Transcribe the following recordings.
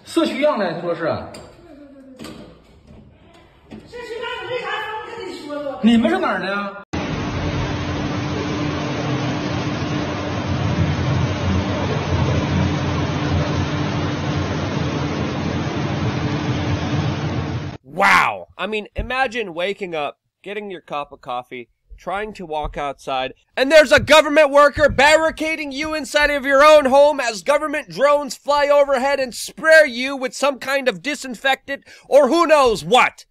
社区样的说是。社区样的为啥他跟你说了？你们是哪儿的呀？ Wow! I mean, imagine waking up, getting your cup of coffee, trying to walk outside, and there's a government worker barricading you inside of your own home as government drones fly overhead and spray you with some kind of disinfectant or who knows what.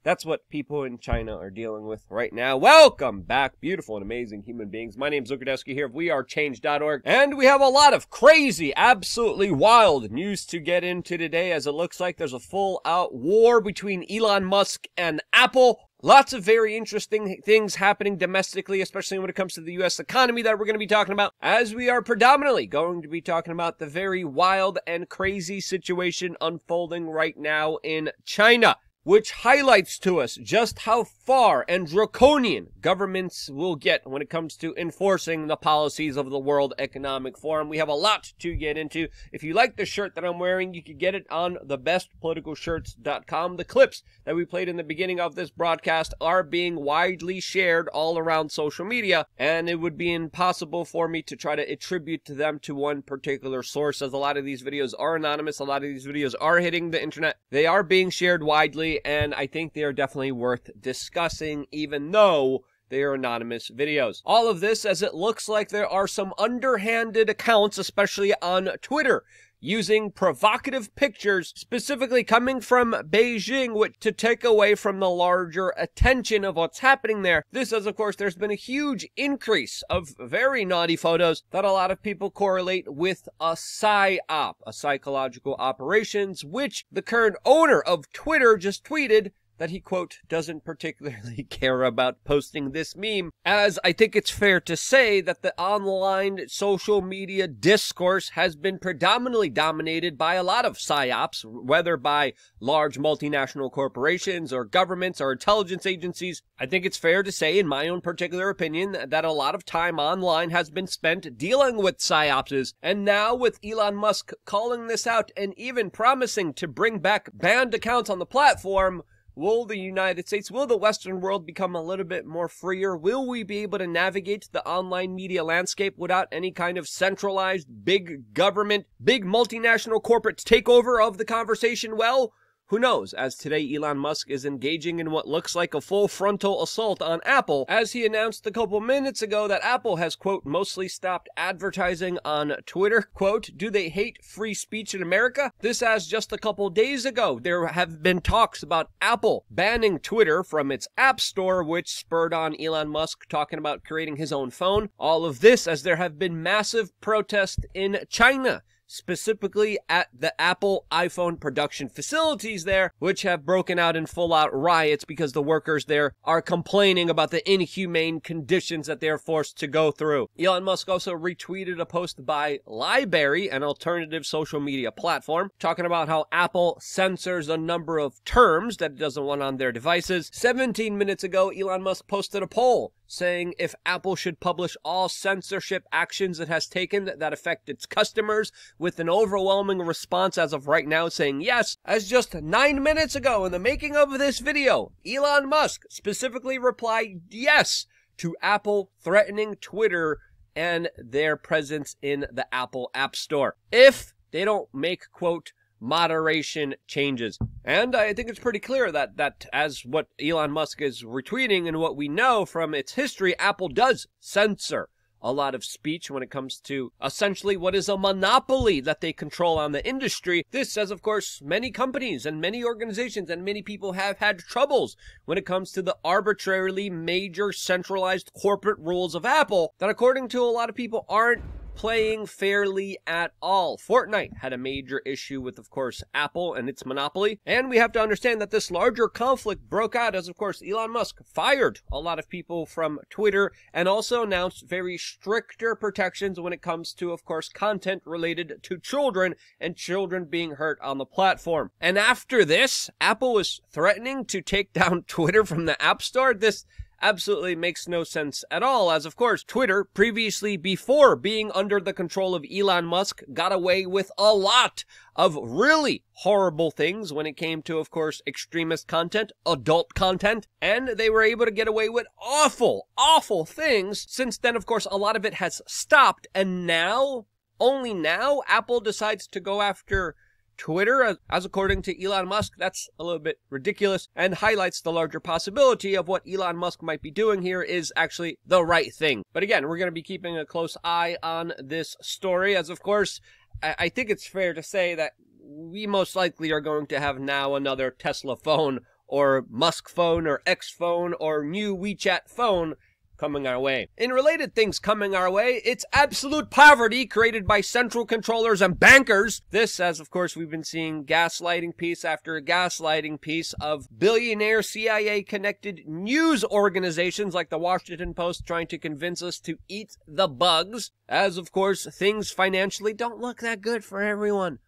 That's what people in China are dealing with right now. Welcome back, beautiful and amazing human beings. My name's Lukadevsky here of WeAreChange.org, and we have a lot of crazy, absolutely wild news to get into today, as it looks like there's a full-out war between Elon Musk and Apple. Lots of very interesting things happening domestically, especially when it comes to the U.S. economy that we're going to be talking about, as we are predominantly going to be talking about the very wild and crazy situation unfolding right now in China, which highlights to us just how far and draconian governments will get when it comes to enforcing the policies of the World Economic Forum. We have a lot to get into. If you like the shirt that I'm wearing, you can get it on thebestpoliticalshirts.com. The clips that we played in the beginning of this broadcast are being widely shared all around social media, and it would be impossible for me to try to attribute to them to one particular source, as a lot of these videos are anonymous. A lot of these videos are hitting the internet. They are being shared widely, and I think they are definitely worth discussing, even though they are anonymous videos. All of this as it looks like there are some underhanded accounts, especially on Twitter, using provocative pictures specifically coming from Beijing to take away from the larger attention of what's happening there. This as, of course, there's been a huge increase of very naughty photos that a lot of people correlate with a PSYOP, a psychological operations, which the current owner of Twitter just tweeted that he, quote, doesn't particularly care about posting this meme, as I think it's fair to say that the online social media discourse has been predominantly dominated by a lot of psyops, whether by large multinational corporations or governments or intelligence agencies. I think it's fair to say, in my own particular opinion, that a lot of time online has been spent dealing with psyops, and now with Elon Musk calling this out and even promising to bring back banned accounts on the platform, will the United States, will the Western world become a little bit more freer? Will we be able to navigate the online media landscape without any kind of centralized big government, big multinational corporate takeover of the conversation? Well, who knows, as today Elon Musk is engaging in what looks like a full frontal assault on Apple, as he announced a couple minutes ago that Apple has, quote, mostly stopped advertising on Twitter. Quote, do they hate free speech in America? This as just a couple days ago, there have been talks about Apple banning Twitter from its App Store, which spurred on Elon Musk talking about creating his own phone. All of this as there have been massive protests in China, specifically at the Apple iPhone production facilities there, which have broken out in full-out riots because the workers there are complaining about the inhumane conditions that they're forced to go through. Elon Musk also retweeted a post by Library, an alternative social media platform, talking about how Apple censors a number of terms that it doesn't want on their devices. 17 minutes ago, Elon Musk posted a poll saying if Apple should publish all censorship actions it has taken that affect its customers, with an overwhelming response as of right now saying yes. As just 9 minutes ago in the making of this video, Elon Musk specifically replied yes to Apple threatening Twitter and their presence in the Apple App Store if they don't make, quote, moderation changes. And I think it's pretty clear that as what Elon Musk is retweeting and what we know from its history, Apple does censor a lot of speech when it comes to essentially what is a monopoly that they control on the industry. This, as of course, many companies and many organizations and many people have had troubles when it comes to the arbitrarily major centralized corporate rules of Apple that, according to a lot of people, aren't playing fairly at all. Fortnite had a major issue with, of course, Apple and its monopoly. And we have to understand that this larger conflict broke out as, of course, Elon Musk fired a lot of people from Twitter and also announced very stricter protections when it comes to, of course, content related to children and children being hurt on the platform. And after this, Apple was threatening to take down Twitter from the App Store. This absolutely makes no sense at all, as of course, Twitter, previously before being under the control of Elon Musk, got away with a lot of really horrible things when it came to, of course, extremist content, adult content, and they were able to get away with awful, awful things. Since then, of course, a lot of it has stopped, and now, only now, Apple decides to go after Twitter, as according to Elon Musk. That's a little bit ridiculous and highlights the larger possibility of what Elon Musk might be doing here is actually the right thing. But again, we're going to be keeping a close eye on this story, as of course, I think it's fair to say that we most likely are going to have now another Tesla phone or Musk phone or X phone or new WeChat phone coming our way. In related things coming our way, it's absolute poverty created by central controllers and bankers. This, as of course we've been seeing gaslighting piece after gaslighting piece of billionaire CIA-connected news organizations like the Washington Post trying to convince us to eat the bugs, as of course things financially don't look that good for everyone.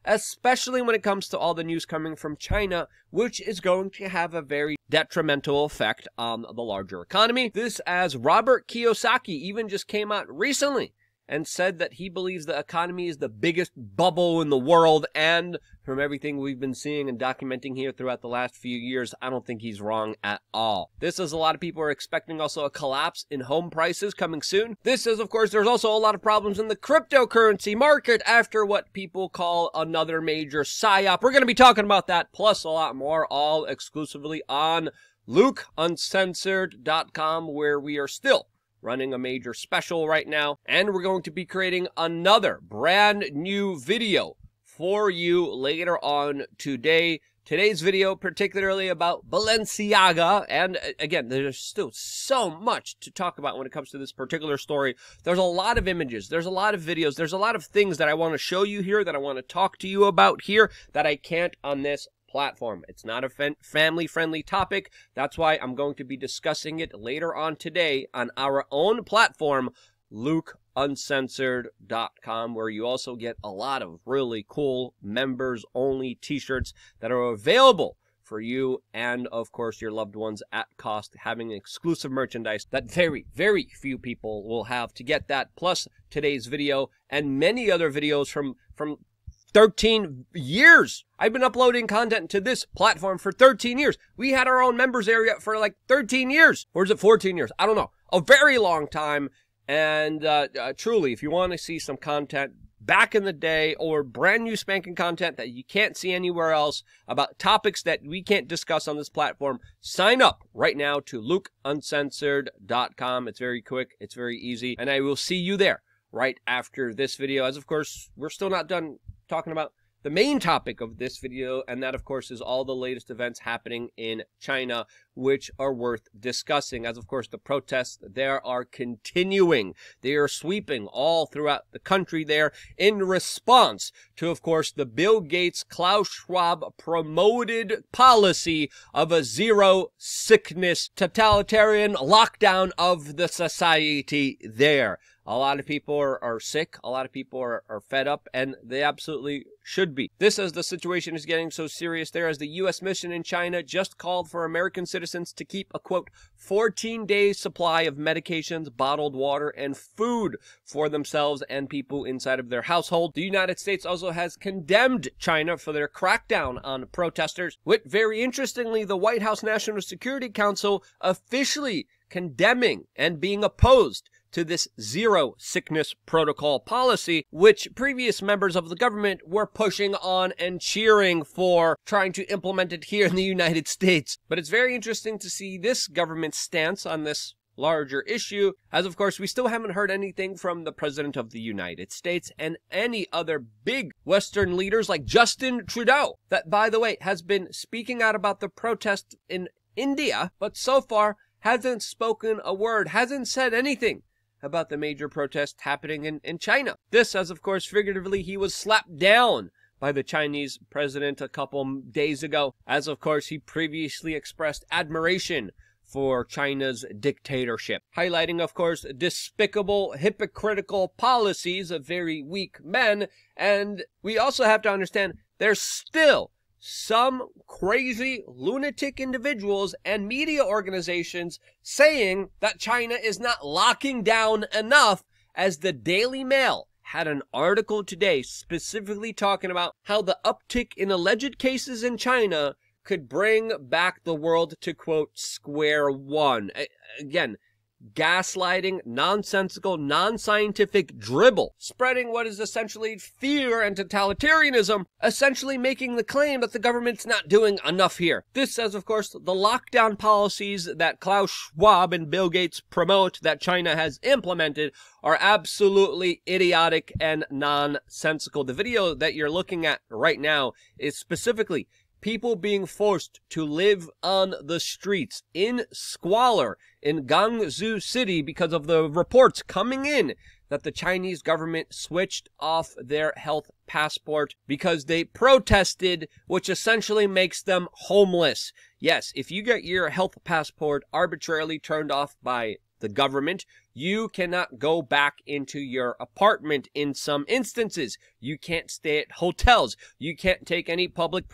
Especially when it comes to all the news coming from China, which is going to have a very detrimental effect on the larger economy. This, as Robert Kiyosaki even just came out recently and said that he believes the economy is the biggest bubble in the world, and from everything we've been seeing and documenting here throughout the last few years, I don't think he's wrong at all. This is, a lot of people are expecting also a collapse in home prices coming soon. This is, of course, there's also a lot of problems in the cryptocurrency market after what people call another major psyop. We're going to be talking about that, plus a lot more, all exclusively on LukeUncensored.com, where we are still running a major special right now, and we're going to be creating another brand new video for you later on today. Today's video particularly about Balenciaga, and again, there's still so much to talk about when it comes to this particular story. There's a lot of images, there's a lot of videos, there's a lot of things that I want to show you here, that I want to talk to you about here, that I can't on this platform. It's not a family-friendly topic. That's why I'm going to be discussing it later on today on our own platform, LukeUncensored.com, where you also get a lot of really cool members-only t-shirts that are available for you and, of course, your loved ones at cost, having exclusive merchandise that very, very few people will have. To get that, plus today's video and many other videos from 13 years. I've been uploading content to this platform for 13 years. We had our own members area for like 13 years. Or is it 14 years? I don't know. A very long time. And truly, if you want to see some content back in the day or brand new spanking content that you can't see anywhere else about topics that we can't discuss on this platform, sign up right now to LukeUncensored.com. It's very quick. It's very easy. And I will see you there right after this video, as of course, we're still not done talking about the main topic of this video, and that, of course, is all the latest events happening in China, which are worth discussing, as, of course, the protests there are continuing. They are sweeping all throughout the country there in response to, of course, the Bill Gates, Klaus Schwab promoted policy of a zero-sickness totalitarian lockdown of the society there. A lot of people are sick, a lot of people are fed up, and they absolutely should be. This, as the situation is getting so serious there, as the U.S. mission in China just called for American citizens to keep a, quote, 14-day supply of medications, bottled water, and food for themselves and people inside of their household. The United States also has condemned China for their crackdown on protesters, with, very interestingly, the White House National Security Council officially condemning and being opposed to this zero sickness protocol policy, which previous members of the government were pushing on and cheering for, trying to implement it here in the United States. But it's very interesting to see this government's stance on this larger issue, as of course we still haven't heard anything from the President of the United States and any other big Western leaders like Justin Trudeau, that, by the way, has been speaking out about the protest in India, but so far hasn't spoken a word, hasn't said anything about the major protest happening in China. This, as of course, figuratively, he was slapped down by the Chinese president a couple days ago, as of course he previously expressed admiration for China's dictatorship, highlighting, of course, despicable, hypocritical policies of very weak men. And we also have to understand there's still some crazy lunatic individuals and media organizations saying that China is not locking down enough, as the Daily Mail had an article today specifically talking about how the uptick in alleged cases in China could bring back the world to, quote, square one. Again, gaslighting, nonsensical, non-scientific dribble, spreading what is essentially fear and totalitarianism, essentially making the claim that the government's not doing enough here. This says, of course, the lockdown policies that Klaus Schwab and Bill Gates promote that China has implemented are absolutely idiotic and nonsensical. The video that you're looking at right now is specifically people being forced to live on the streets in squalor in Guangzhou City because of the reports coming in that the Chinese government switched off their health passport because they protested, which essentially makes them homeless. Yes, if you get your health passport arbitrarily turned off by the government, you cannot go back into your apartment in some instances. You can't stay at hotels. You can't take any public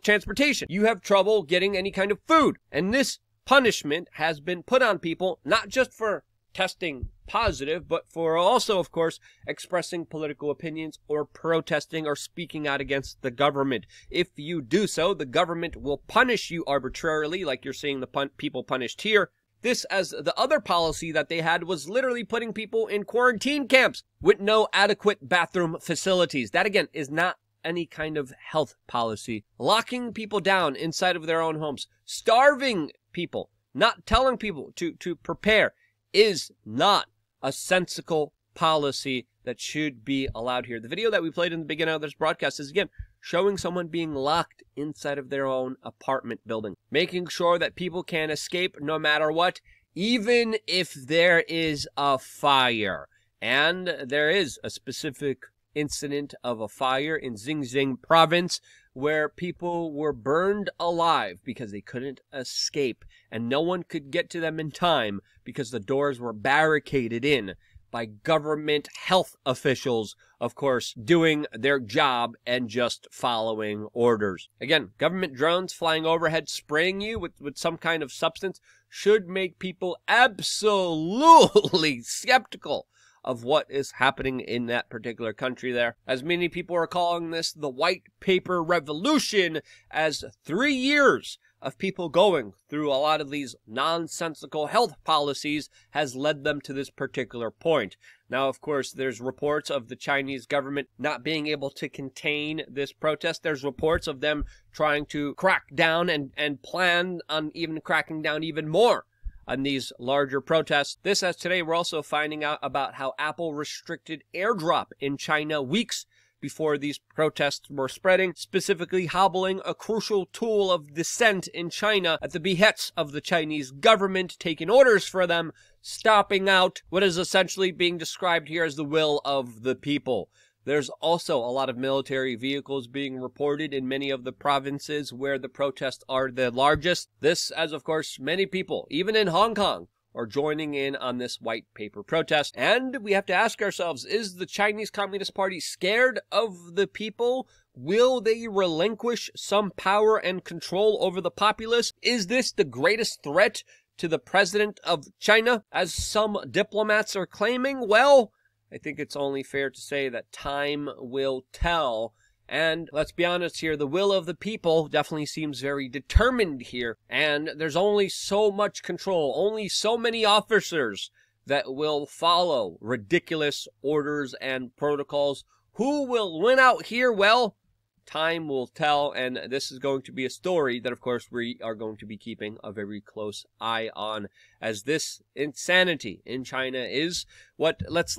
transportation. You have trouble getting any kind of food. And this punishment has been put on people, not just for testing positive, but for also, of course, expressing political opinions or protesting or speaking out against the government. If you do so, the government will punish you arbitrarily, like you're seeing the people punished here. This, as the other policy that they had, was literally putting people in quarantine camps with no adequate bathroom facilities. That, again, is not any kind of health policy. Locking people down inside of their own homes, starving people, not telling people to prepare, is not a sensible policy that should be allowed here. The video that we played in the beginning of this broadcast is, again, showing someone being locked inside of their own apartment building, making sure that people can escape no matter what, even if there is a fire. And there is a specific incident of a fire in Xinjiang province where people were burned alive because they couldn't escape, and no one could get to them in time because the doors were barricaded in by government health officials, of course, doing their job and just following orders. Again, government drones flying overhead spraying you with some kind of substance should make people absolutely skeptical of what is happening in that particular country there. As many people are calling this the white paper revolution, as 3 years of people going through a lot of these nonsensical health policies has led them to this particular point. Now, of course, there's reports of the Chinese government not being able to contain this protest. There's reports of them trying to crack down and plan on even cracking down even more on these larger protests. This, as today, we're also finding out about how Apple restricted airdrop in China weeks before these protests were spreading, specifically hobbling a crucial tool of dissent in China at the behest of the Chinese government, taking orders for them, stopping out what is essentially being described here as the will of the people. There's also a lot of military vehicles being reported in many of the provinces where the protests are the largest. This, as of course, many people, even in Hong Kong, are joining in on this white paper protest. And we have to ask ourselves, is the Chinese Communist Party scared of the people? Will they relinquish some power and control over the populace? Is this the greatest threat to the president of China, as some diplomats are claiming? Well, I think it's only fair to say that time will tell. And let's be honest here, the will of the people definitely seems very determined here. And there's only so much control, only so many officers that will follow ridiculous orders and protocols. Who will win out here? Well, time will tell, and this is going to be a story that, of course, we are going to be keeping a very close eye on, as this insanity in China is what, let's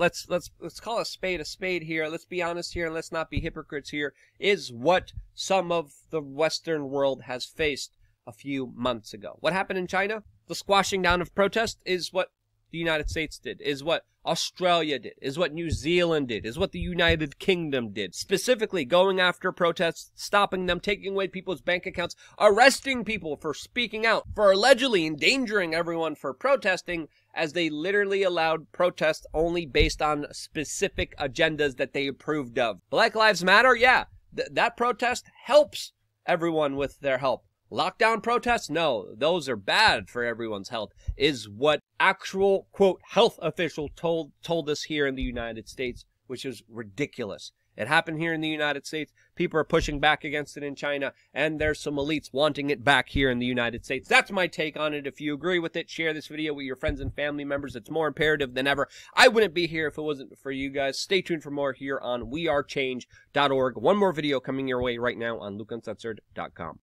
call a spade here. Let's be honest here, and let's not be hypocrites here, is what some of the Western world has faced a few months ago. What happened in China? The squashing down of protest is what the United States did, is what Australia did, is what New Zealand did, is what the United Kingdom did. Specifically going after protests, stopping them, taking away people's bank accounts, arresting people for speaking out, for allegedly endangering everyone for protesting, as they literally allowed protests only based on specific agendas that they approved of. Black Lives Matter, yeah, that protest helps everyone with their help. Lockdown protests? No, those are bad for everyone's health, is what actual, quote, health official told us here in the United States, which is ridiculous. It happened here in the United States. People are pushing back against it in China, and there's some elites wanting it back here in the United States. That's my take on it. If you agree with it, share this video with your friends and family members. It's more imperative than ever. I wouldn't be here if it wasn't for you guys. Stay tuned for more here on wearechange.org. One more video coming your way right now on lukeuncensored.com.